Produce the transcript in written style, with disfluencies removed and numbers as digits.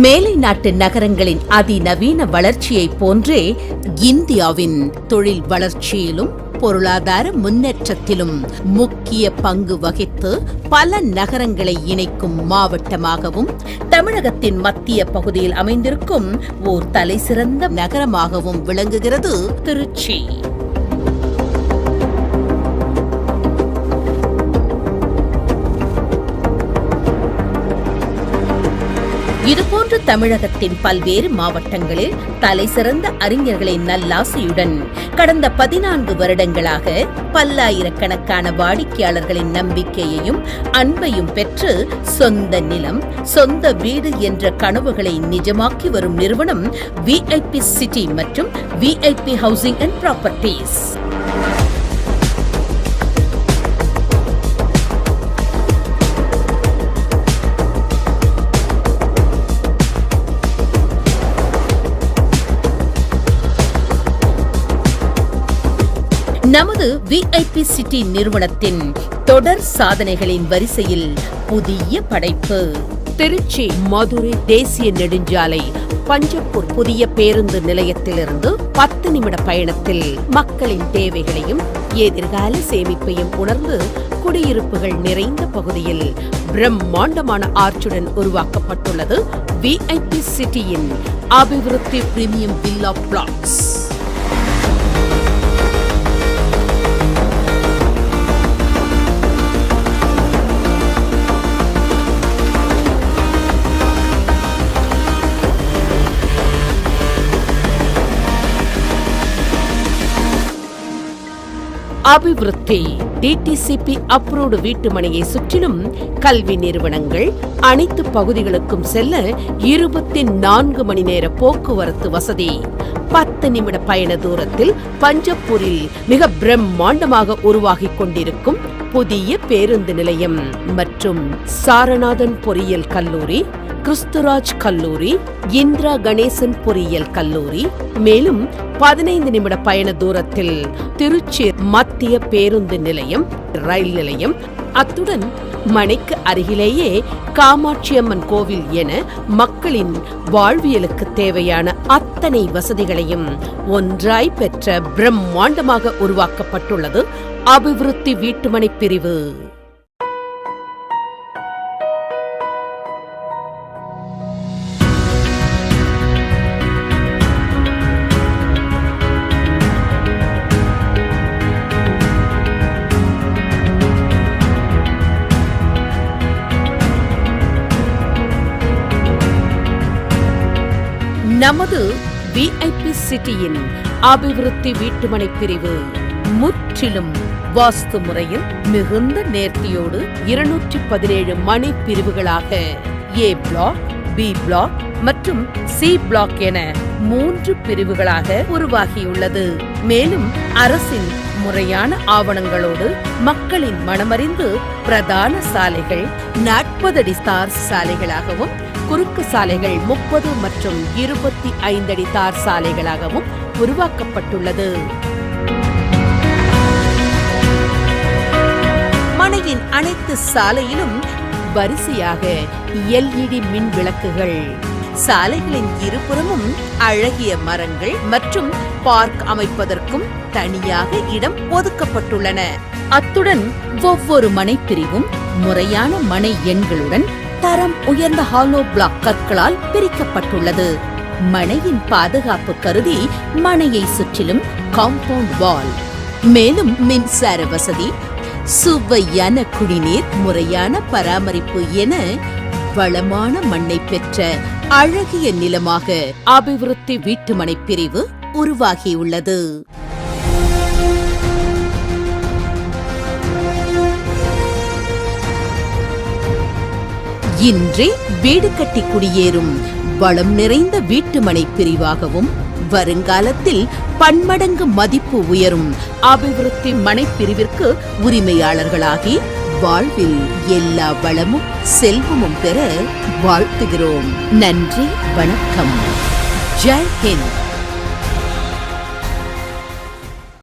மேலை நாட்டு நகரங்களின் அதிநவீன வளர்ச்சியை போன்றே இந்தியாவின் தொழில் வளர்ச்சியிலும் பொருளாதார முன்னேற்றத்திலும் முக்கிய பங்கு வகித்து பல நகரங்களை இணைக்கும் மாவட்டமாகவும் தமிழகத்தின் மத்திய பகுதியில் அமைந்திருக்கும் ஓர் தலைசிறந்த நகரமாகவும் விளங்குகிறது திருச்சி. இதுபோன்று தமிழகத்தின் பல்வேறு மாவட்டங்களில் தலைசிறந்த அறிஞர்களின் நல்லாசையுடன் கடந்த 14 வருடங்களாக பல்லாயிரக்கணக்கான வாடிக்கையாளர்களின் நம்பிக்கையையும் அன்பையும் பெற்று சொந்த நிலம், சொந்த வீடு என்ற கனவுகளை நிஜமாக்கி வரும் நிறுவனம் VIP சிட்டி மற்றும் VIP ஹவுசிங் அண்ட் ப்ராப்பர்ட்டிஸ். நமது VIP சிட்டி நிறுவனத்தின் தொடர் சாதனைகளின் வரிசையில் புதிய படைப்பு. திருச்சி மதுரை தேசிய நெடுஞ்சாலை பஞ்சப்பூர் புதிய பேருந்து நிலையத்திலிருந்து 10 நிமிட பயணத்தில் மக்களின் தேவைகளையும் எதிர்கால சேமிப்பையும் உணர்ந்து குடியிருப்புகள் நிறைந்த பகுதியில் பிரம்மாண்டமான ஆர்ச்சுடன் உருவாக்கப்பட்டுள்ளது VIP சிட்டியின் அபிவிருத்தி பிரீமியம் வில்லா பிளாட்ஸ். அபிவிருத்தி DTCP அப்ரூவ்டு வீட்டுமனையை சுற்றிலும் கல்வி நிறுவனங்கள் அனைத்து பகுதிகளுக்கும் செல்ல 24 மணி நேர போக்குவரத்து வசதி. 10 நிமிட பயண தூரத்தில் பஞ்சப்பூரில் மிக பிரம்மாண்டமாக உருவாகிக் கொண்டிருக்கும் புதிய பேருந்து நிலையம் மற்றும் சாரநாதன் பொறியியல் கல்லூரி, கிறிஸ்துராஜ் கல்லூரி, இந்திரா கணேசன் பொறியியல் கல்லூரி, மேலும் 15 நிமிட பயண தூரத்தில் திருச்சி மத்திய பேருந்து நிலையம், ரயில் நிலையம், அத்துடன் மனைக்கு அருகிலேயே காமாட்சியம்மன் கோவில் என மக்களின் வாழ்வியலுக்கு தேவையான அத்தனை வசதிகளையும் ஒன்றாய் பெற்ற பிரம்மாண்டமாக உருவாக்கப்பட்டுள்ளது அபிவிருத்தி வீட்டுமனை பிரிவு. நமது VIP சிட்டியின் அபிவிருத்தி வீட்டுமனை பிரிவு முற்றிலும் வாஸ்து முறையில் மிகுந்த நேர்த்தியோடு 217 மனை பிரிவுகளாக A பிளாக், B பிளாக் மற்றும் C பிளாக் என 3 பிரிவுகளாக உருவாகியுள்ளது. மேலும் அரசின் முறையான ஆவணங்களோடு மக்களின் மனமறிந்து பிரதான சாலைகள் 40 அடி தார் சாலைகளாகவும், குறுக்கு சாலைகள் 30 மற்றும் 25 அடி தார் சாலைகளாகவும் உருவாக்கப்பட்டுள்ளது. மனையின் அனைத்து சாலையிலும் வரிசையாக LED மின் விளக்குகள், சாலைகளின் இருபுறமும் அழகிய மரங்கள் மற்றும் பார்க் அமைப்பதற்கும் தனியாக இடம் ஒதுக்கப்பட்டுள்ளன. அத்துடன் ஒவ்வொரு மனைப்பிரிவும் முறையான மனை எண்களுடன் தரம் உயர்ந்த ஹாலோ பிளாக் கற்களால் பிரிக்கப்பட்டுள்ளது. மனையின் பாதுகாப்பு கருதி மனையை சுற்றிலும் காம்பவுண்ட் வால், மேலும் மின்சார வசதி, சுவையான குடிநீர், முறையான பராமரிப்பு என வளமான மண்ணை பெற்ற அழகிய நிலமாக அபிவிருத்தி வீட்டுமனை பிரிவு உருவாகியுள்ளது. இன்றே வீடு கட்டி குடியேறும் வளம் நிறைந்த வீட்டுமனை பிரிவாகவும், வருங்காலத்தில் பன்மடங்கு மதிப்பு உயரும் அபிவிருத்தி மனைப்பிரிவிற்கு உரிமையாளர்களாகி வாழ்வில் எல்லா வளமும் செல்வமும் பெற வாழ்த்துகிறோம். நன்றி, வணக்கம். ஜெய் ஹிந்த்.